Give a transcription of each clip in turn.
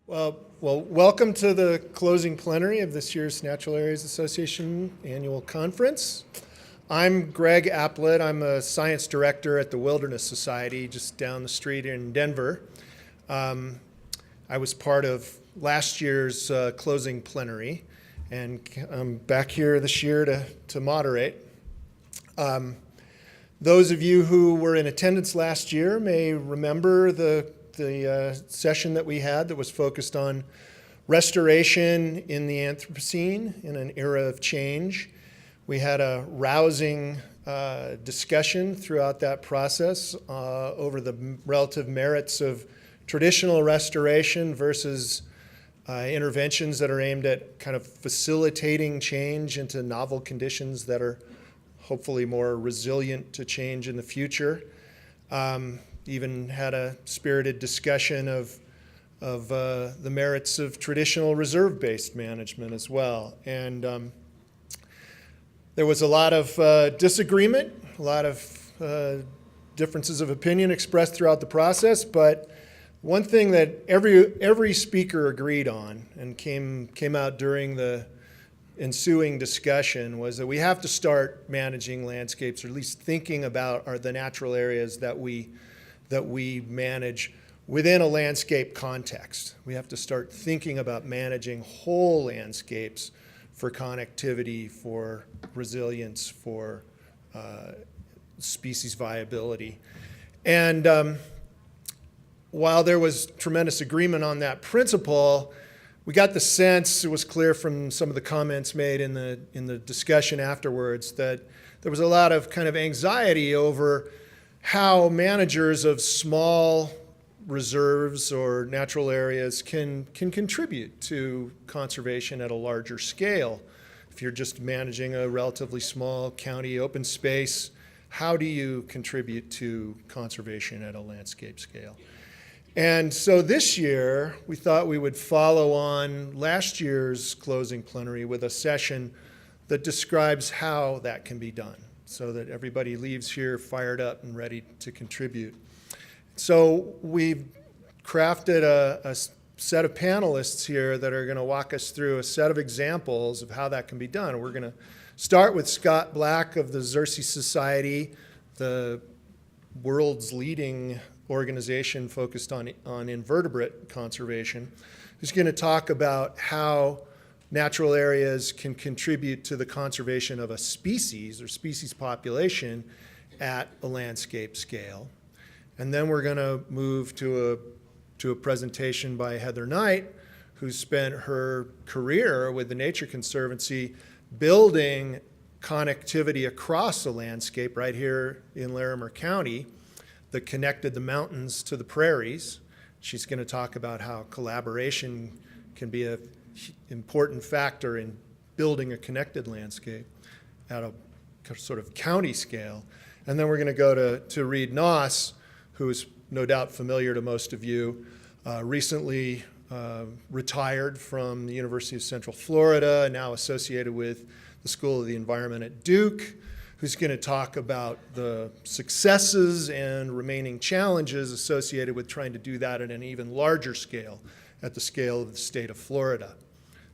Well, welcome to the closing plenary of this year's Natural Areas Association annual conference. I'm Greg Applett. I'm a science director at the Wilderness Society just down the street in Denver. I was part of last year's closing plenary, and I'm back here this year to moderate. Those of you who were in attendance last year may remember the session that we had that was focused on restoration in the Anthropocene in an era of change. We had a rousing discussion throughout that process over the relative merits of traditional restoration versus interventions that are aimed at kind of facilitating change into novel conditions that are hopefully more resilient to change in the future. Even had a spirited discussion of the merits of traditional reserve-based management as well. And there was a lot of disagreement, a lot of differences of opinion expressed throughout the process, but one thing that every speaker agreed on and came out during the ensuing discussion was that we have to start managing landscapes, or at least thinking about the natural areas that we manage within a landscape context. We have to start thinking about managing whole landscapes for connectivity, for resilience, for species viability. And while there was tremendous agreement on that principle, we got the sense, it was clear from some of the comments made in the discussion afterwards, that there was a lot of kind of anxiety over how managers of small reserves or natural areas can contribute to conservation at a larger scale. If you're just managing a relatively small county open space, how do you contribute to conservation at a landscape scale? And so this year, we thought we would follow on last year's closing plenary with a session that describes how that can be done, so that everybody leaves here fired up and ready to contribute. So we've crafted a set of panelists here that are going to walk us through a set of examples of how that can be done. We're going to start with Scott Black of the Xerces Society, the world's leading organization focused on invertebrate conservation, who's going to talk about how natural areas can contribute to the conservation of a species or species population at a landscape scale. And then we're going to move to a presentation by Heather Knight, who spent her career with the Nature Conservancy building connectivity across the landscape right here in Larimer County that connected the mountains to the prairies. She's going to talk about how collaboration can be an important factor in building a connected landscape at a sort of county scale. And then we're going to go to Reed Noss, who is no doubt familiar to most of you, recently retired from the University of Central Florida, now associated with the School of the Environment at Duke, who's going to talk about the successes and remaining challenges associated with trying to do that at an even larger scale, at the scale of the state of Florida.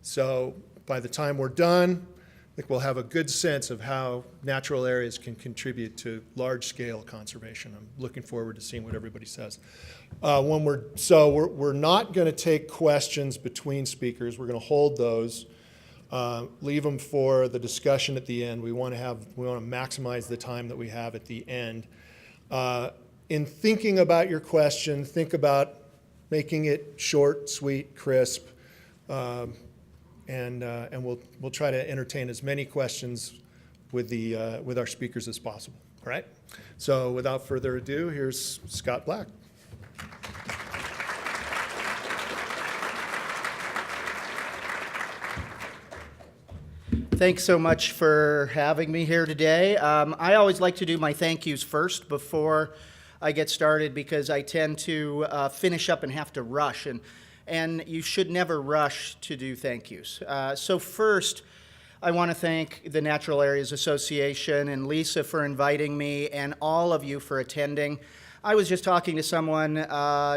So by the time we're done, I think we'll have a good sense of how natural areas can contribute to large-scale conservation. I'm looking forward to seeing what everybody says. We're not going to take questions between speakers. We're going to hold those. Leave them for the discussion at the end. We want to maximize the time that we have at the end. In thinking about your question, think about making it short, sweet, crisp, and we'll try to entertain as many questions with our speakers as possible. All right. So without further ado, here's Scott Black. Thanks so much for having me here today. I always like to do my thank yous first before I get started because I tend to finish up and have to rush, and you should never rush to do thank yous. So first, I want to thank the Natural Areas Association and Lisa for inviting me and all of you for attending. I was just talking to someone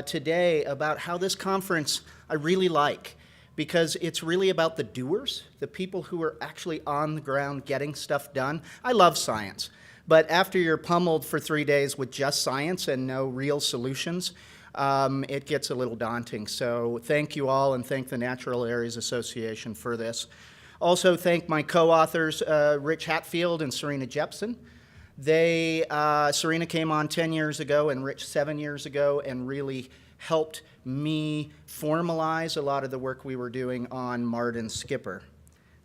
today about how this conference I really like, because it's really about the doers, the people who are actually on the ground getting stuff done. I love science, but after you're pummeled for 3 days with just science and no real solutions, it gets a little daunting. So thank you all, and thank the Natural Areas Association for this. Also thank my co-authors, Rich Hatfield and Serena Jepson. Serena came on 10 years ago and Rich 7 years ago, and really helped me formalize a lot of the work we were doing on Marten Skipper.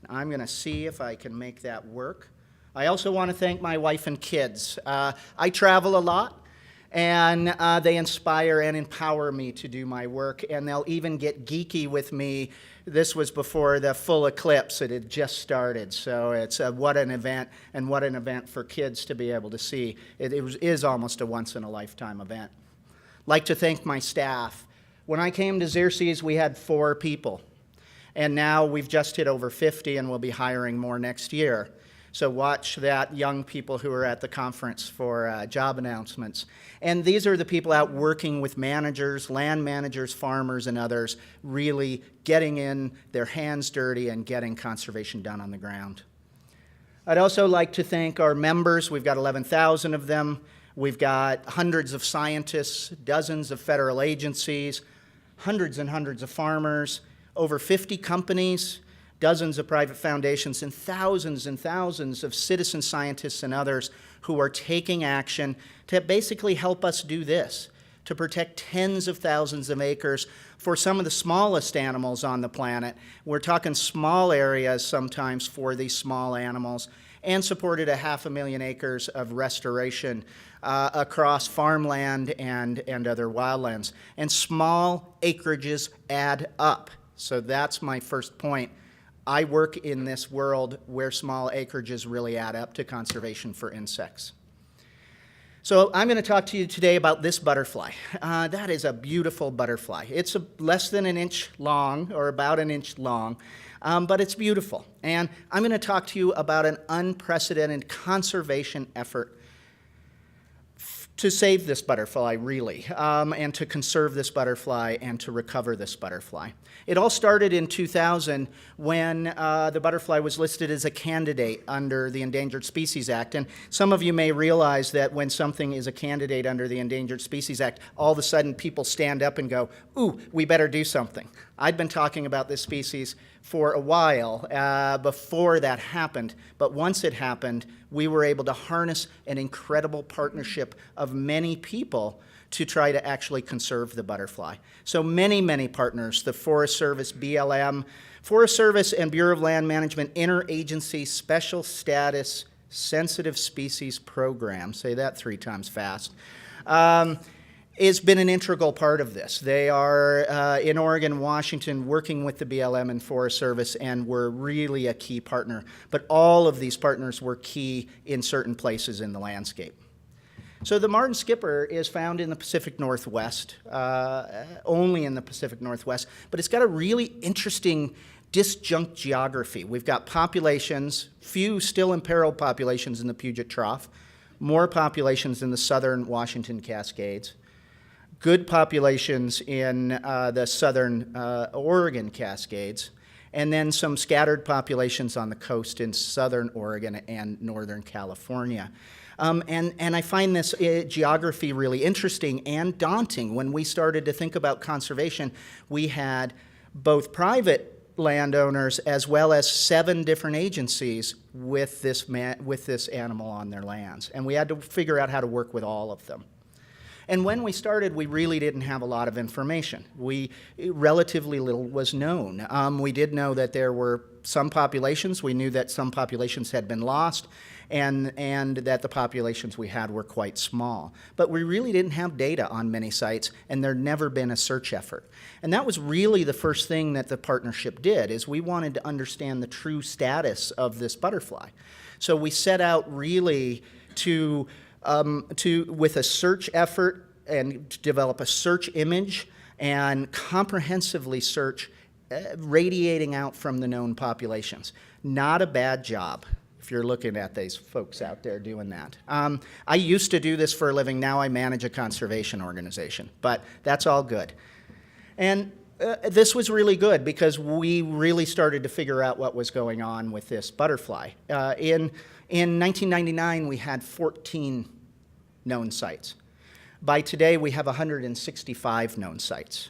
I'm going to see if I can make that work. I also want to thank my wife and kids. I travel a lot, and they inspire and empower me to do my work, and they'll even get geeky with me. This was before the full eclipse. It had just started, so it's what an event, and what an event for kids to be able to see. It is almost a once-in-a-lifetime event. Like to thank my staff. When I came to Xerces, we had 4 people, and now we've just hit over 50, and we'll be hiring more next year. So watch that, young people who are at the conference, for job announcements. And these are the people out working with managers, land managers, farmers, and others, really getting in their hands dirty and getting conservation done on the ground. I'd also like to thank our members. We've got 11,000 of them. We've got hundreds of scientists, dozens of federal agencies, hundreds and hundreds of farmers, over 50 companies, dozens of private foundations, and thousands of citizen scientists and others who are taking action to basically help us do this, to protect tens of thousands of acres for some of the smallest animals on the planet. We're talking small areas sometimes for these small animals, and supported 500,000 acres of restoration across farmland and other wildlands. And small acreages add up. So that's my first point. I work in this world where small acreages really add up to conservation for insects. So I'm going to talk to you today about this butterfly. That is a beautiful butterfly. It's less than an inch long, or about an inch long, but it's beautiful. And I'm going to talk to you about an unprecedented conservation effort to save this butterfly, really, and to conserve this butterfly and to recover this butterfly. It all started in 2000 when the butterfly was listed as a candidate under the Endangered Species Act. And some of you may realize that when something is a candidate under the Endangered Species Act, all of a sudden people stand up and go, ooh, we better do something. I'd been talking about this species for a while before that happened, but once it happened, we were able to harness an incredible partnership of many people to try to actually conserve the butterfly. So many partners, the Forest Service, BLM, Forest Service and Bureau of Land Management Interagency Special Status Sensitive Species Program, say that 3 times fast, has been an integral part of this. They are in Oregon, Washington, working with the BLM and Forest Service, and were really a key partner. But all of these partners were key in certain places in the landscape. So the Marten Skipper is found in the Pacific Northwest, only in the Pacific Northwest, but it's got a really interesting disjunct geography. We've got populations, few still imperiled populations in the Puget Trough, more populations in the southern Washington Cascades, good populations in the southern Oregon Cascades, and then some scattered populations on the coast in southern Oregon and northern California. And I find this geography really interesting and daunting. When we started to think about conservation, we had both private landowners as well as 7 different agencies with this animal on their lands. And we had to figure out how to work with all of them. And when we started, we really didn't have a lot of information. Relatively little was known. We did know that there were some populations. We knew that some populations had been lost, and that the populations we had were quite small. But we really didn't have data on many sites, and there'd never been a search effort. And that was really the first thing that the partnership did, is we wanted to understand the true status of this butterfly. So we set out really with a search effort and to develop a search image and comprehensively search radiating out from the known populations. Not a bad job if you're looking at these folks out there doing that. I used to do this for a living. Now I manage a conservation organization, but that's all good. And this was really good because we really started to figure out what was going on with this butterfly. In 1999, we had 14 known sites. By today, we have 165 known sites.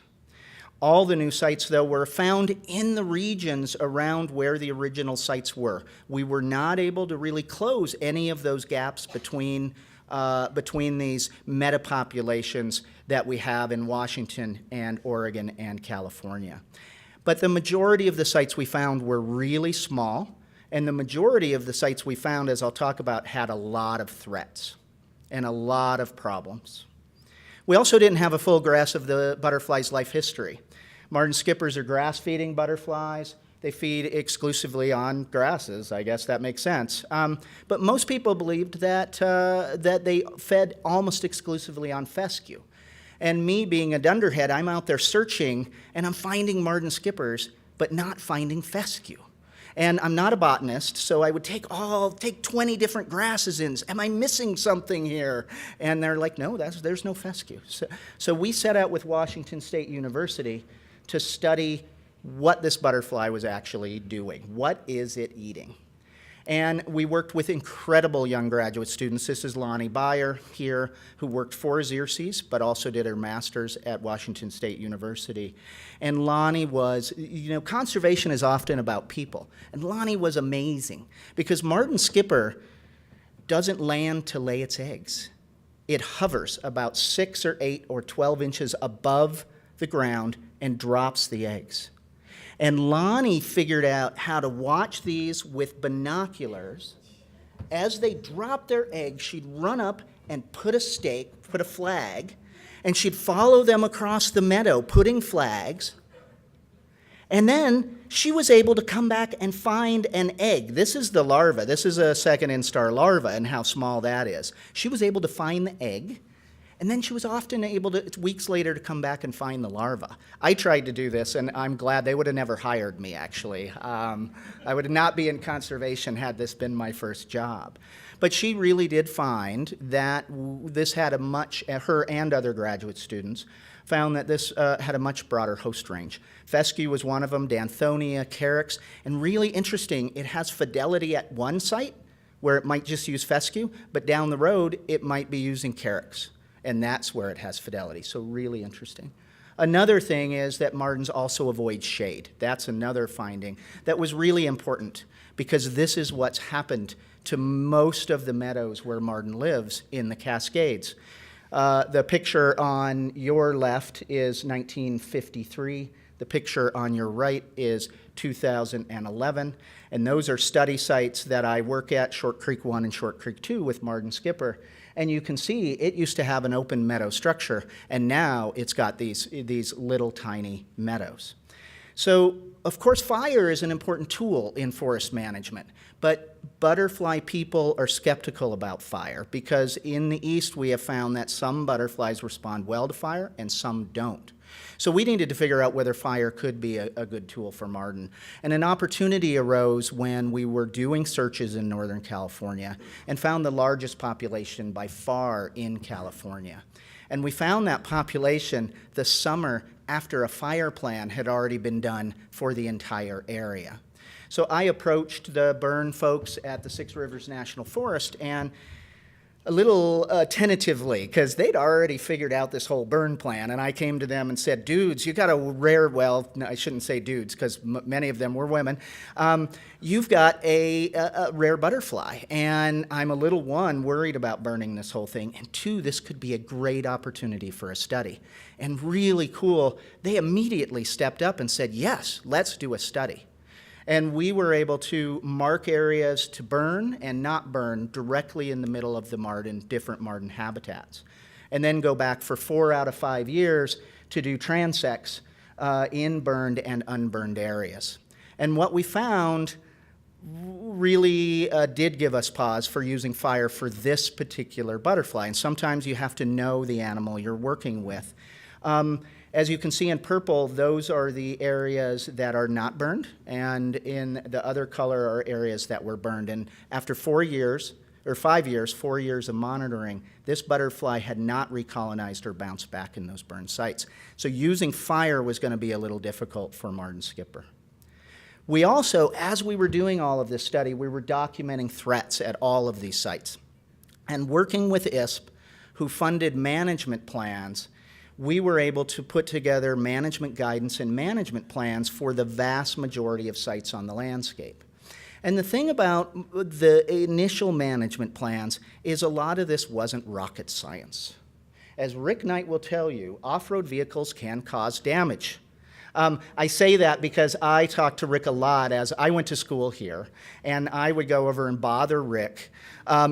All the new sites, though, were found in the regions around where the original sites were. We were not able to really close any of those gaps between these metapopulations that we have in Washington and Oregon and California. But the majority of the sites we found were really small, and the majority of the sites we found, as I'll talk about, had a lot of threats and a lot of problems. We also didn't have a full grasp of the butterfly's life history. Marten skippers are grass-feeding butterflies. They feed exclusively on grasses. I guess that makes sense. But most people believed that they fed almost exclusively on fescue. And me being a dunderhead, I'm out there searching, and I'm finding Marten skippers, but not finding fescue. And I'm not a botanist, so I would take 20 different grasses in. Am I missing something here? And they're like, no, there's no fescue. So we set out with Washington State University to study what this butterfly was actually doing. What is it eating? And we worked with incredible young graduate students. This is Lonnie Beyer here, who worked for Xerces, but also did her master's at Washington State University. And Lonnie was, conservation is often about people. And Lonnie was amazing, because Marten skipper doesn't land to lay its eggs. It hovers about 6 or 8 or 12 inches above the ground and drops the eggs. And Lonnie figured out how to watch these with binoculars. As they dropped their eggs, she'd run up and put a flag, and she'd follow them across the meadow, putting flags. And then she was able to come back and find an egg. This is the larva. This is a second instar larva, and how small that is. She was able to find the egg, and then she was often able to, weeks later, to come back and find the larva. I tried to do this, and I'm glad they would have never hired me, actually. I would not be in conservation had this been my first job. But she really did find that this had her and other graduate students found that this had a much broader host range. Fescue was one of them, Danthonia, Carex, and really interesting, it has fidelity at one site where it might just use fescue, but down the road, it might be using Carex. And that's where it has fidelity, so really interesting. Another thing is that Mardons also avoid shade. That's another finding that was really important, because this is what's happened to most of the meadows where Marten lives in the Cascades. The picture on your left is 1953. The picture on your right is 2011. And those are study sites that I work at, Short Creek 1 and Short Creek 2 with Marten skipper. And you can see it used to have an open meadow structure, and now it's got these little tiny meadows. So, of course, fire is an important tool in forest management, but butterfly people are skeptical about fire, because in the east we have found that some butterflies respond well to fire and some don't. So we needed to figure out whether fire could be a good tool for Marten. And an opportunity arose when we were doing searches in Northern California and found the largest population by far in California. And we found that population the summer after a fire plan had already been done for the entire area. So I approached the burn folks at the Six Rivers National Forest, and a little tentatively, because they'd already figured out this whole burn plan, and I came to them and said, dudes, you got a rare, well, no, I shouldn't say dudes, because many of them were women, you've got a rare butterfly, and I'm a little, one, worried about burning this whole thing, and two, this could be a great opportunity for a study. And really cool, they immediately stepped up and said, yes, let's do a study. And we were able to mark areas to burn and not burn directly in the middle of the different Marten habitats. And then go back for 4 out of 5 years to do transects in burned and unburned areas. And what we found really did give us pause for using fire for this particular butterfly. And sometimes you have to know the animal you're working with. As you can see in purple, those are the areas that are not burned, and in the other color are areas that were burned. And after 4 years, or 5 years, 4 years of monitoring, this butterfly had not recolonized or bounced back in those burned sites. So using fire was going to be a little difficult for Marten Skipper. We also, as we were doing all of this study, we were documenting threats at all of these sites. And working with ISP, who funded management plans, we were able to put together management guidance and management plans for the vast majority of sites on the landscape. And the thing about the initial management plans is a lot of this wasn't rocket science. As Rick Knight will tell you, off-road vehicles can cause damage. I say that because I talked to Rick a lot as I went to school here, and I would go over and bother Rick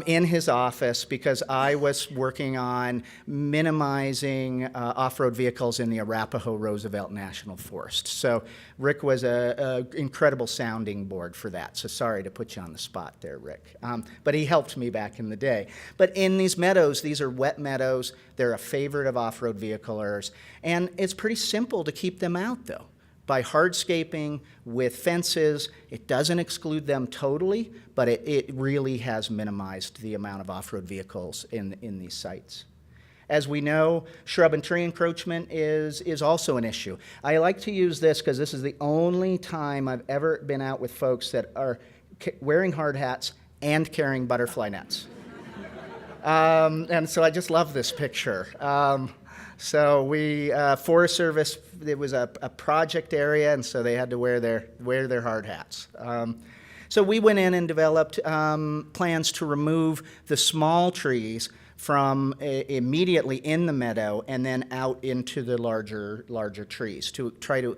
in his office because I was working on minimizing off-road vehicles in the Arapahoe Roosevelt National Forest. So Rick was an incredible sounding board for that. So sorry to put you on the spot there, Rick. But he helped me back in the day. But in these meadows, these are wet meadows. They're a favorite of off-road vehiclers. And it's pretty simple to keep them out, though. By hardscaping with fences, it doesn't exclude them totally, but it really has minimized the amount of off-road vehicles in these sites. As we know, shrub and tree encroachment is also an issue. I like to use this because this is the only time I've ever been out with folks that are wearing hard hats and carrying butterfly nets. And so I just love this picture. So we, Forest Service, it was a project area, and so they had to wear their hard hats. So we went in and developed plans to remove the small trees from immediately in the meadow and then out into the larger trees to try to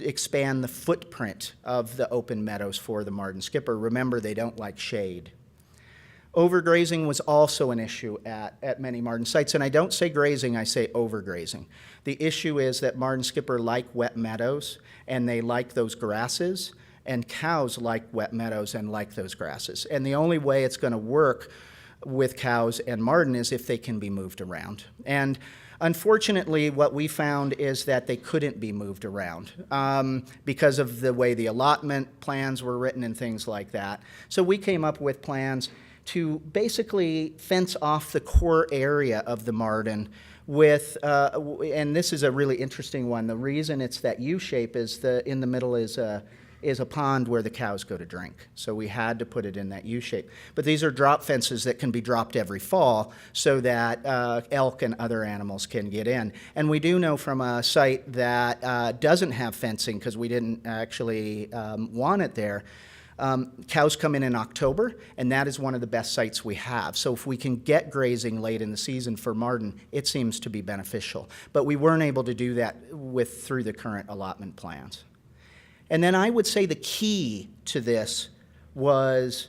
expand the footprint of the open meadows for the Marten Skipper. Remember, they don't like shade. Overgrazing was also an issue at many Marten sites, and I don't say grazing, I say overgrazing. The issue is that Marten Skipper like wet meadows, and they like those grasses, and cows like wet meadows and like those grasses. And the only way it's going to work with cows and Marten is if they can be moved around. And unfortunately, what we found is that they couldn't be moved around because of the way the allotment plans were written and things like that. So we came up with plans to basically fence off the core area of the Mardon with, and this is a really interesting one. The reason it's that U shape is in the middle is a pond where the cows go to drink. So we had to put it in that U shape. But these are drop fences that can be dropped every fall so that elk and other animals can get in. And we do know from a site that doesn't have fencing, because we didn't actually want it there, cows come in October, and that is one of the best sites we have. So if we can get grazing late in the season for Mardon, it seems to be beneficial. But we weren't able to do that through the current allotment plans. And then I would say the key to this was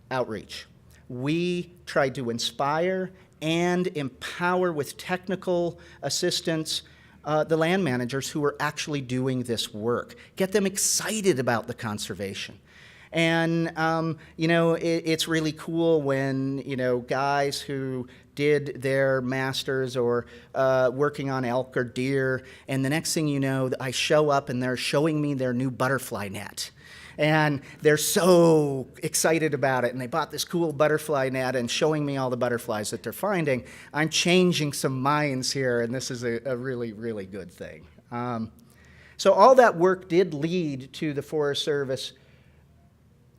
outreach. We tried to inspire and empower with technical assistance the land managers who were actually doing this work. Get them excited about the conservation. And, it's really cool when, guys who did their masters or working on elk or deer, and the next thing you know, I show up and they're showing me their new butterfly net. And they're so excited about it, and they bought this cool butterfly net and showing me all the butterflies that they're finding. I'm changing some minds here, and this is a really, really good thing. So all that work did lead to the Forest Service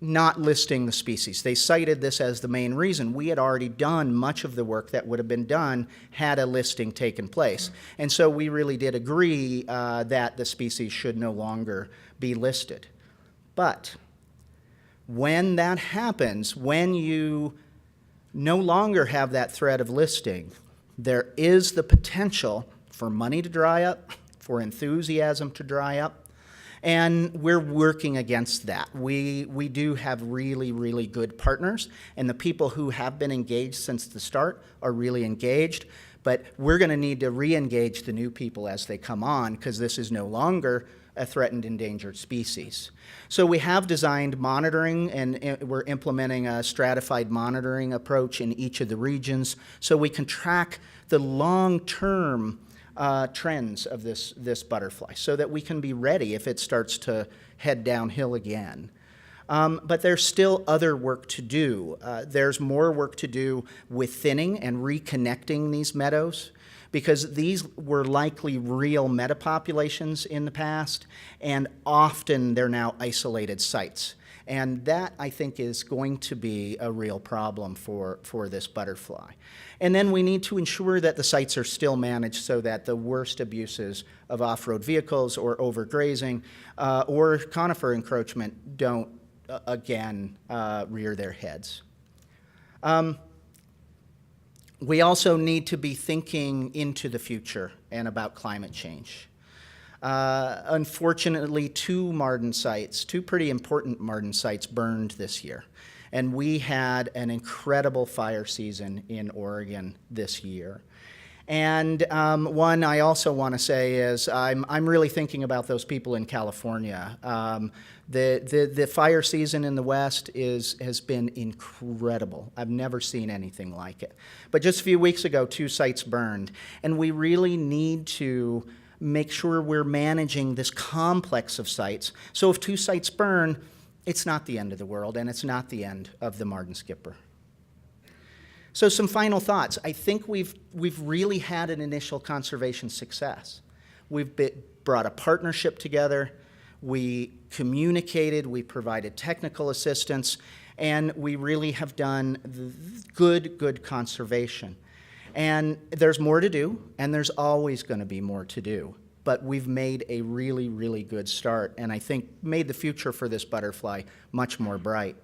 not listing the species. They cited this as the main reason. We had already done much of the work that would have been done had a listing taken place. And so we really did agree that the species should no longer be listed. But when that happens, when you no longer have that threat of listing, there is the potential for money to dry up, for enthusiasm to dry up, and we're working against that. We do have really, really good partners, and the people who have been engaged since the start are really engaged, but we're going to need to re-engage the new people as they come on, because this is no longer a threatened endangered species. So we have designed monitoring, and we're implementing a stratified monitoring approach in each of the regions so we can track the long-term trends of this butterfly so that we can be ready if it starts to head downhill again. But there's still other work to do. There's more work to do with thinning and reconnecting these meadows, because these were likely real metapopulations in the past, and often they're now isolated sites. And that, I think, is going to be a real problem for this butterfly. And then we need to ensure that the sites are still managed so that the worst abuses of off-road vehicles or overgrazing or conifer encroachment don't, again, rear their heads. We also need to be thinking into the future and about climate change. Unfortunately, two pretty important Mardon sites burned this year. And we had an incredible fire season in Oregon this year. And one I also want to say is I'm really thinking about those people in California. The fire season in the West has been incredible. I've never seen anything like it. But just a few weeks ago, 2 sites burned. And we really need to make sure we're managing this complex of sites. So if 2 sites burn, it's not the end of the world, and it's not the end of the Marten Skipper. So some final thoughts. I think we've really had an initial conservation success. We've brought a partnership together. We communicated, we provided technical assistance, and we really have done good conservation. And there's more to do, and there's always going to be more to do. But we've made a really, really good start, and I think made the future for this butterfly much more bright.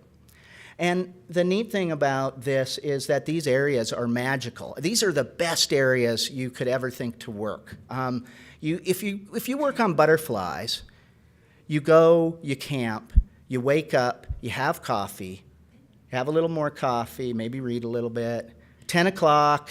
And the neat thing about this is that these areas are magical. These are the best areas you could ever think to work. If you work on butterflies, you go, you camp, you wake up, you have coffee, have a little more coffee, maybe read a little bit. 10 o'clock,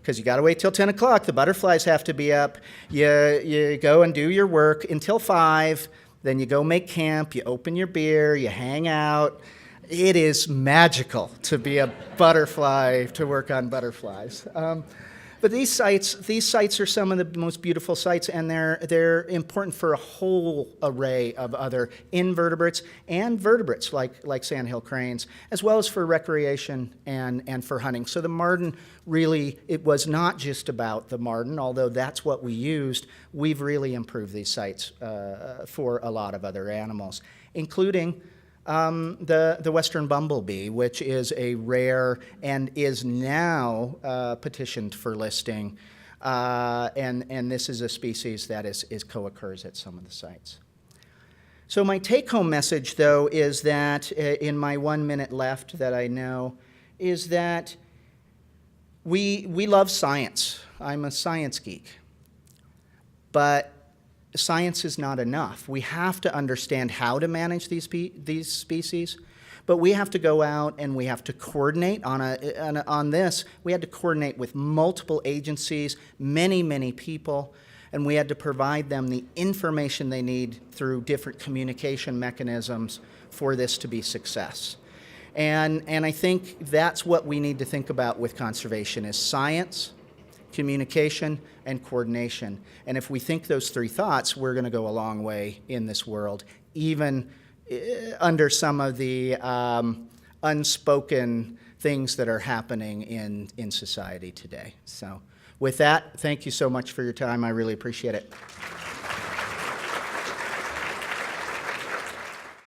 because you got to wait till 10 o'clock. The butterflies have to be up. You go and do your work until 5. Then you go make camp. You open your beer. You hang out. It is magical to be a butterfly, to work on butterflies. But these sites are some of the most beautiful sites, and they're important for a whole array of other invertebrates and vertebrates like sandhill cranes, as well as for recreation and for hunting. So the Mardon really, it was not just about the Mardon, although that's what we used. We've really improved these sites for a lot of other animals, including the western bumblebee, which is a rare and is now petitioned for listing, and this is a species that co-occurs at some of the sites. So my take-home message, though, is that in my 1 minute left that I know, is that we love science. I'm a science geek, but science is not enough. We have to understand how to manage these species, but we have to go out and we have to coordinate on this. We had to coordinate with multiple agencies, many people, and we had to provide them the information they need through different communication mechanisms for this to be success. And I think that's what we need to think about with conservation is science, communication, and coordination. And if we think those 3 thoughts, we're going to go a long way in this world, even under some of the unspoken things that are happening in society today. So with that, thank you so much for your time. I really appreciate it.